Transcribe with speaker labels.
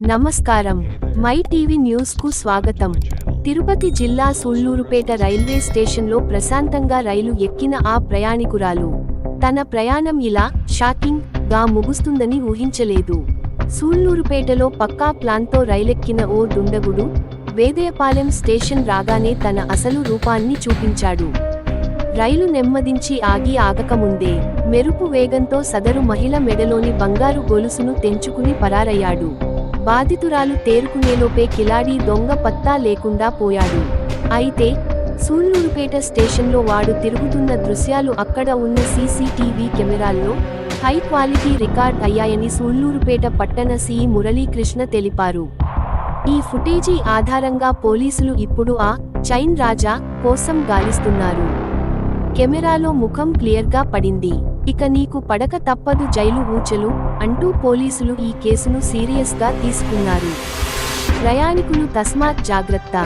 Speaker 1: నమస్కారం. My TV news కు స్వాగతం. తిరుపతి జిల్లా సూళ్లూరుపేట రైల్వే స్టేషన్లో ప్రశాంతంగా రైలు ఎక్కిన ఆ ప్రయాణికురాలు తన ప్రయాణం ఇలా షాకింగ్ గా ముగుస్తుందని ఊహించలేదు. సూళ్లూరుపేటలో పక్కా ప్లాన్తో రైలెక్కిన ఓ దుండగుడు వేదయపాలెం స్టేషన్ రాగానే తన అసలు రూపాన్ని చూపించాడు. రైలు నెమ్మదించి ఆగకముందే మెరుపు వేగంతో సదరు మహిళ మెడలోని బంగారు గొలుసును తెంచుకుని పరారయ్యాడు. బాధితురాలు తేరుకునేలోపే కిలాడీ దొంగ పత్తా లేకుండా పోయాడు. అయితే సూళ్లూరుపేట స్టేషన్లో వాడు తిరుగుతున్న దృశ్యాలు అక్కడ ఉన్న సీసీటీవీ కెమెరాల్లో హై క్వాలిటీ రికార్డ్ అయ్యాయని సూళ్లూరుపేట పట్టణ సీఈ మురళీకృష్ణ తెలిపారు. ఈ ఫుటేజీ ఆధారంగా పోలీసులు ఇప్పుడు ఆ చైన్ రాజా కోసం గాలిస్తున్నారు. కెమెరాలో ముఖం క్లియర్గా పడింది. ఇక నీకు పడక తప్పదు జైలు ఊచలు అంటూ పోలీసులు ఈ కేసును సీరియస్గా తీసుకున్నారు. ప్రయాణికులు తస్మాత్ జాగ్రత్త.